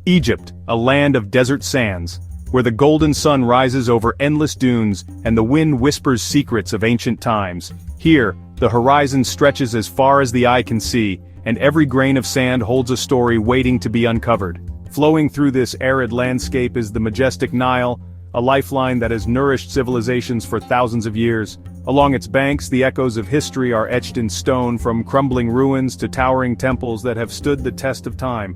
Egypt, a land of desert sands, where the golden sun rises over endless dunes and the wind whispers secrets of ancient times. Here, the horizon stretches as far as the eye can see, and every grain of sand holds a story waiting to be uncovered. Flowing through this arid landscape is the majestic Nile, a lifeline that has nourished civilizations for thousands of years. Along its banks, the echoes of history are etched in stone, from crumbling ruins to towering temples that have stood the test of time.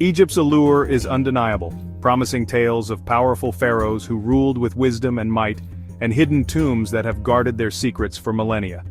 Egypt's allure is undeniable, promising tales of powerful pharaohs who ruled with wisdom and might, and hidden tombs that have guarded their secrets for millennia.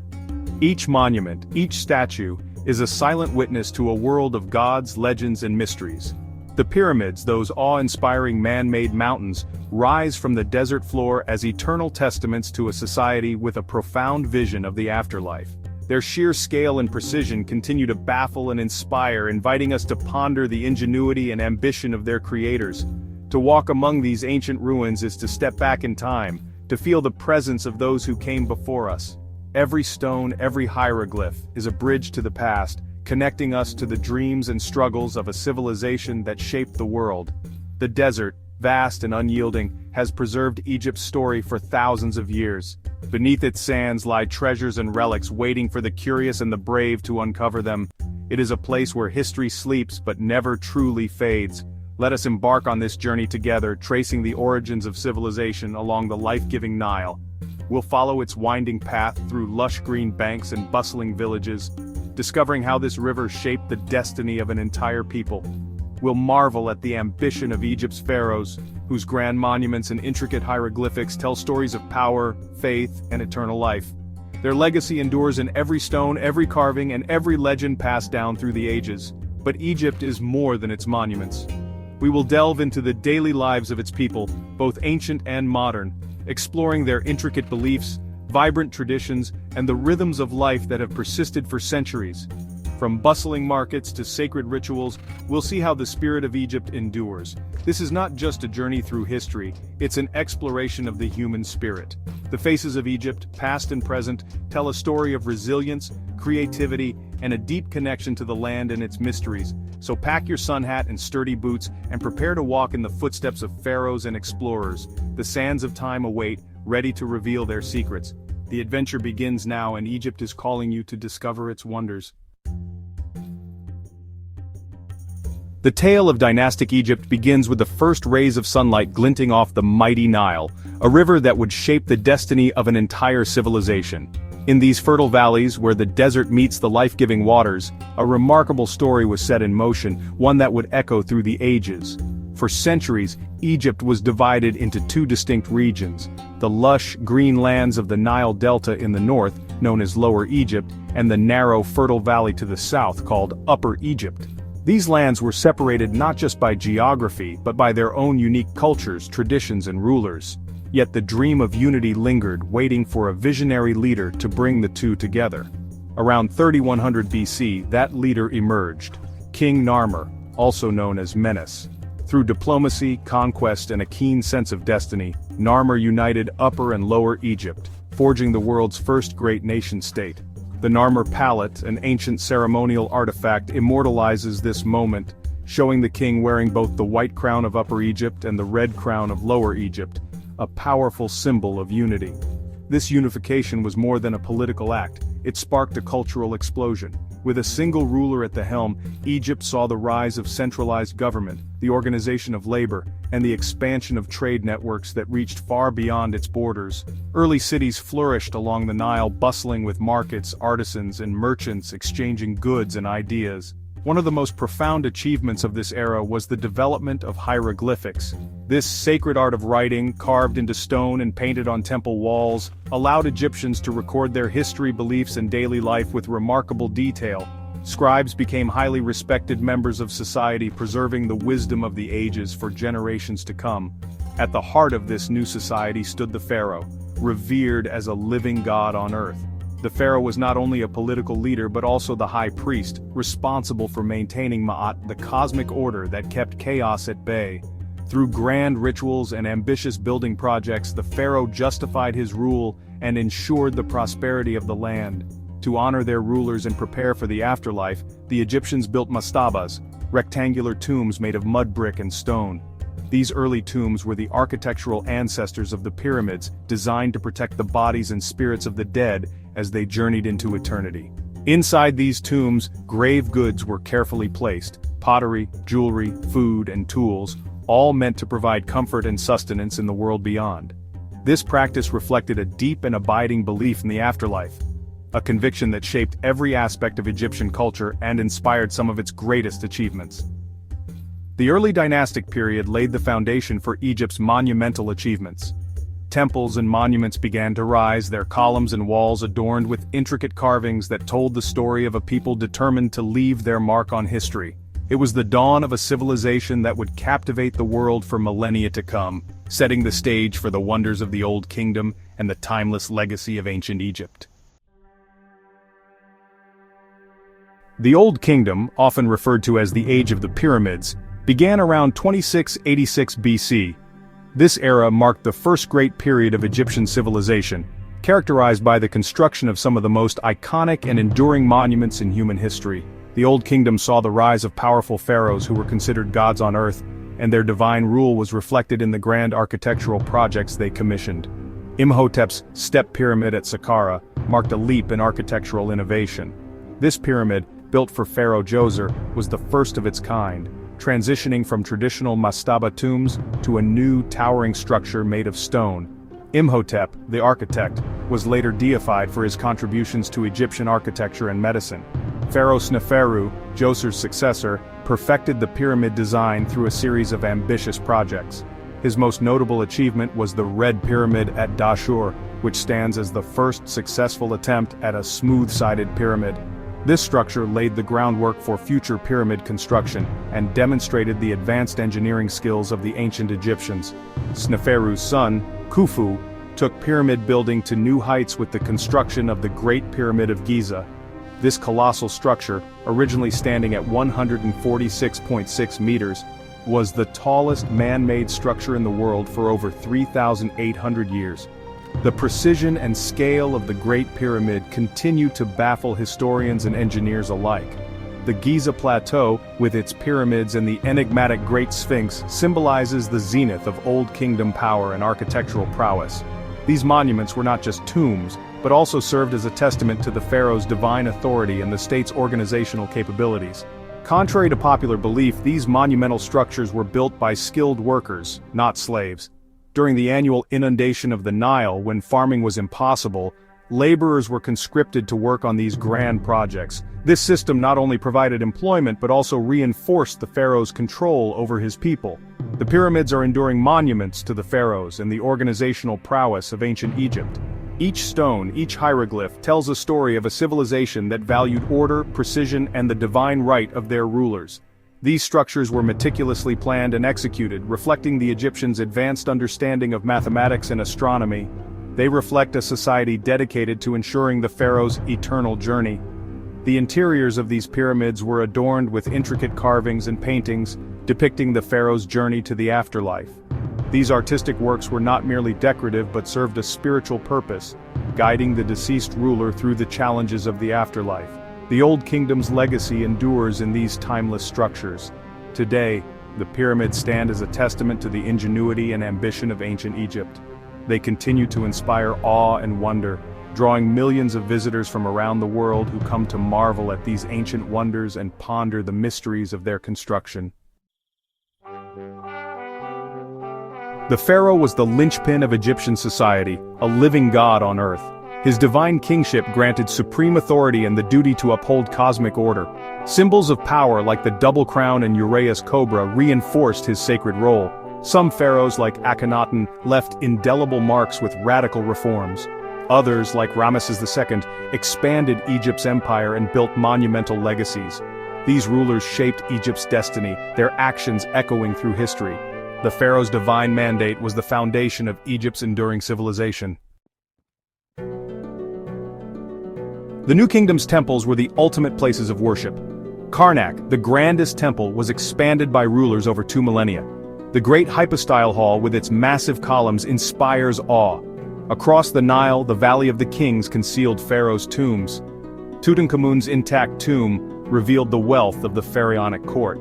Each monument, each statue, is a silent witness to a world of gods, legends, and mysteries. The pyramids, those awe-inspiring man-made mountains, rise from the desert floor as eternal testaments to a society with a profound vision of the afterlife. Their sheer scale and precision continue to baffle and inspire, inviting us to ponder the ingenuity and ambition of their creators. To walk among these ancient ruins is to step back in time, to feel the presence of those who came before us. Every stone, every hieroglyph, is a bridge to the past, connecting us to the dreams and struggles of a civilization that shaped the world. The desert, vast and unyielding, has preserved Egypt's story for thousands of years. Beneath its sands lie treasures and relics waiting for the curious and the brave to uncover them. It is a place where history sleeps but never truly fades. Let us embark on this journey together, tracing the origins of civilization along the life-giving Nile. We'll follow its winding path through lush green banks and bustling villages, discovering how this river shaped the destiny of an entire people. We'll marvel at the ambition of Egypt's pharaohs, whose grand monuments and intricate hieroglyphics tell stories of power, faith, and eternal life. Their legacy endures in every stone, every carving, and every legend passed down through the ages. But Egypt is more than its monuments. We will delve into the daily lives of its people, both ancient and modern, exploring their intricate beliefs, vibrant traditions, and the rhythms of life that have persisted for centuries. From bustling markets to sacred rituals, we'll see how the spirit of Egypt endures. This is not just a journey through history, it's an exploration of the human spirit. The faces of Egypt, past and present, tell a story of resilience, creativity, and a deep connection to the land and its mysteries. So pack your sun hat and sturdy boots, and prepare to walk in the footsteps of pharaohs and explorers. The sands of time await, ready to reveal their secrets. The adventure begins now, and Egypt is calling you to discover its wonders. The tale of dynastic Egypt begins with the first rays of sunlight glinting off the mighty Nile, a river that would shape the destiny of an entire civilization. In these fertile valleys, where the desert meets the life-giving waters, a remarkable story was set in motion, one that would echo through the ages. For centuries, Egypt was divided into two distinct regions: the lush, green lands of the Nile Delta in the north, known as Lower Egypt, and the narrow, fertile valley to the south called Upper Egypt. These lands were separated not just by geography, but by their own unique cultures, traditions, and rulers. Yet the dream of unity lingered, waiting for a visionary leader to bring the two together. Around 3100 BC, that leader emerged, King Narmer, also known as Menes. Through diplomacy, conquest, and a keen sense of destiny, Narmer united Upper and Lower Egypt, forging the world's first great nation-state. The Narmer Palette, an ancient ceremonial artifact, immortalizes this moment, showing the king wearing both the white crown of Upper Egypt and the red crown of Lower Egypt, a powerful symbol of unity. This unification was more than a political act, it sparked a cultural explosion. With a single ruler at the helm, Egypt saw the rise of centralized government, the organization of labor, and the expansion of trade networks that reached far beyond its borders. Early cities flourished along the Nile, bustling with markets, artisans, and merchants exchanging goods and ideas. One of the most profound achievements of this era was the development of hieroglyphics. This sacred art of writing, carved into stone and painted on temple walls, allowed Egyptians to record their history, beliefs, and daily life with remarkable detail. Scribes became highly respected members of society, preserving the wisdom of the ages for generations to come. At the heart of this new society stood the pharaoh, revered as a living god on earth. The pharaoh was not only a political leader but also the high priest, responsible for maintaining Ma'at, the cosmic order that kept chaos at bay. Through grand rituals and ambitious building projects, the pharaoh justified his rule and ensured the prosperity of the land. To honor their rulers and prepare for the afterlife, the Egyptians built mastabas, rectangular tombs made of mud brick and stone. These early tombs were the architectural ancestors of the pyramids, designed to protect the bodies and spirits of the dead as they journeyed into eternity. Inside these tombs, grave goods were carefully placed: pottery, jewelry, food, and tools, all meant to provide comfort and sustenance in the world beyond. This practice reflected a deep and abiding belief in the afterlife, a conviction that shaped every aspect of Egyptian culture and inspired some of its greatest achievements. The early dynastic period laid the foundation for Egypt's monumental achievements. Temples and monuments began to rise, their columns and walls adorned with intricate carvings that told the story of a people determined to leave their mark on history. It was the dawn of a civilization that would captivate the world for millennia to come, setting the stage for the wonders of the Old Kingdom and the timeless legacy of ancient Egypt. The Old Kingdom, often referred to as the Age of the Pyramids, began around 2686 BC. This era marked the first great period of Egyptian civilization, characterized by the construction of some of the most iconic and enduring monuments in human history. The Old Kingdom saw the rise of powerful pharaohs who were considered gods on earth, and their divine rule was reflected in the grand architectural projects they commissioned. Imhotep's Step Pyramid at Saqqara marked a leap in architectural innovation. This pyramid, built for Pharaoh Djoser, was the first of its kind, transitioning from traditional mastaba tombs to a new towering structure made of stone. Imhotep, the architect, was later deified for his contributions to Egyptian architecture and medicine. Pharaoh Sneferu, Djoser's successor, perfected the pyramid design through a series of ambitious projects. His most notable achievement was the Red Pyramid at Dashur, which stands as the first successful attempt at a smooth-sided pyramid. This structure laid the groundwork for future pyramid construction and demonstrated the advanced engineering skills of the ancient Egyptians. Sneferu's son, Khufu, took pyramid building to new heights with the construction of the Great Pyramid of Giza. This colossal structure, originally standing at 146.6 meters, was the tallest man-made structure in the world for over 3,800 years. The precision and scale of the Great Pyramid continue to baffle historians and engineers alike. The Giza Plateau, with its pyramids and the enigmatic Great Sphinx, symbolizes the zenith of Old Kingdom power and architectural prowess. These monuments were not just tombs, but also served as a testament to the pharaoh's divine authority and the state's organizational capabilities. Contrary to popular belief, these monumental structures were built by skilled workers, not slaves. During the annual inundation of the Nile, when farming was impossible, laborers were conscripted to work on these grand projects. This system not only provided employment but also reinforced the pharaoh's control over his people. The pyramids are enduring monuments to the pharaohs and the organizational prowess of ancient Egypt. Each stone, each hieroglyph, tells a story of a civilization that valued order, precision, and the divine right of their rulers. These structures were meticulously planned and executed, reflecting the Egyptians' advanced understanding of mathematics and astronomy. They reflect a society dedicated to ensuring the pharaoh's eternal journey. The interiors of these pyramids were adorned with intricate carvings and paintings, depicting the pharaoh's journey to the afterlife. These artistic works were not merely decorative but served a spiritual purpose, guiding the deceased ruler through the challenges of the afterlife. The Old Kingdom's legacy endures in these timeless structures. Today, the pyramids stand as a testament to the ingenuity and ambition of ancient Egypt. They continue to inspire awe and wonder, drawing millions of visitors from around the world who come to marvel at these ancient wonders and ponder the mysteries of their construction. The pharaoh was the linchpin of Egyptian society, a living god on earth. His divine kingship granted supreme authority and the duty to uphold cosmic order. Symbols of power like the double crown and Uraeus cobra reinforced his sacred role. Some pharaohs like Akhenaten left indelible marks with radical reforms. Others, like Ramesses II, expanded Egypt's empire and built monumental legacies. These rulers shaped Egypt's destiny, their actions echoing through history. The pharaoh's divine mandate was the foundation of Egypt's enduring civilization. The New Kingdom's temples were the ultimate places of worship. Karnak, the grandest temple, was expanded by rulers over 2 millennia. The great hypostyle hall with its massive columns inspires awe. Across the Nile, the Valley of the Kings concealed pharaohs' tombs. Tutankhamun's intact tomb revealed the wealth of the pharaonic court.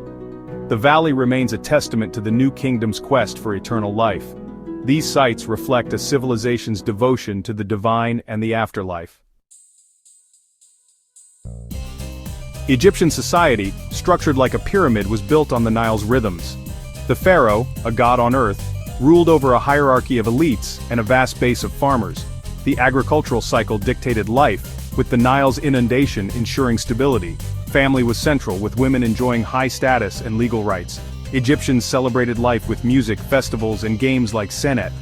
The valley remains a testament to the New Kingdom's quest for eternal life. These sites reflect a civilization's devotion to the divine and the afterlife. Egyptian society, structured like a pyramid, was built on the Nile's rhythms. The pharaoh, a god on earth, ruled over a hierarchy of elites and a vast base of farmers. The agricultural cycle dictated life, with the Nile's inundation ensuring stability. Family was central, with women enjoying high status and legal rights. Egyptians celebrated life with music, festivals, and games like Senet.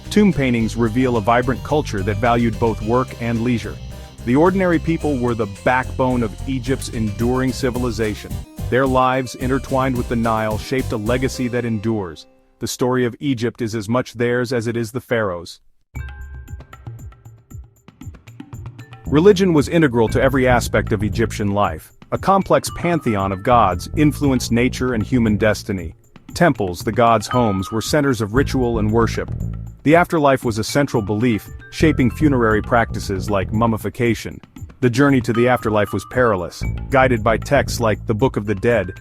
Tomb paintings reveal a vibrant culture that valued both work and leisure. The ordinary people were the backbone of Egypt's enduring civilization. Their lives, intertwined with the Nile, shaped a legacy that endures. The story of Egypt is as much theirs as it is the pharaohs. Religion was integral to every aspect of Egyptian life. A complex pantheon of gods influenced nature and human destiny. Temples, the gods' homes, were centers of ritual and worship. The afterlife was a central belief, shaping funerary practices like mummification. The journey to the afterlife was perilous, guided by texts like the Book of the Dead.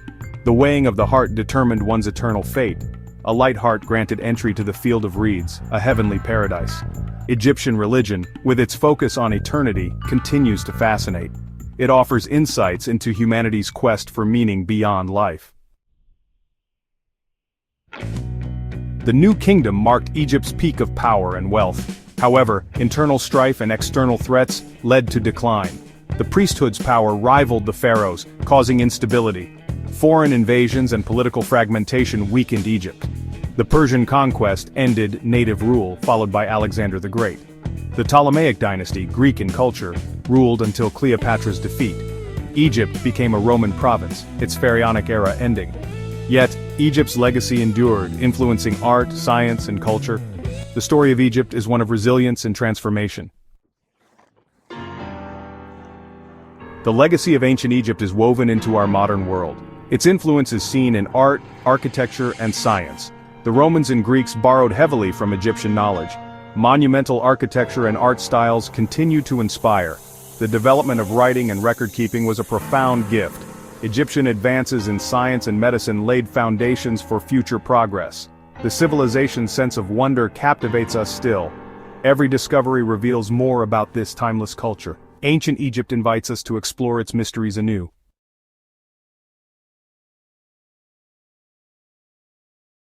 The weighing of the heart determined one's eternal fate. A light heart granted entry to the field of reeds, a heavenly paradise. Egyptian religion, with its focus on eternity, continues to fascinate. It offers insights into humanity's quest for meaning beyond life. The New Kingdom marked Egypt's peak of power and wealth. However, internal strife and external threats led to decline. The priesthood's power rivaled the pharaohs, causing instability. Foreign invasions and political fragmentation weakened Egypt. The Persian conquest ended native rule, followed by Alexander the Great. The Ptolemaic dynasty, Greek in culture, ruled until Cleopatra's defeat. Egypt became a Roman province, its pharaonic era ending. Yet, Egypt's legacy endured, influencing art, science, and culture. The story of Egypt is one of resilience and transformation. The legacy of ancient Egypt is woven into our modern world. Its influence is seen in art, architecture, and science. The Romans and Greeks borrowed heavily from Egyptian knowledge. Monumental architecture and art styles continue to inspire. The development of writing and record-keeping was a profound gift. Egyptian advances in science and medicine laid foundations for future progress. The civilization's sense of wonder captivates us still. Every discovery reveals more about this timeless culture. Ancient Egypt invites us to explore its mysteries anew.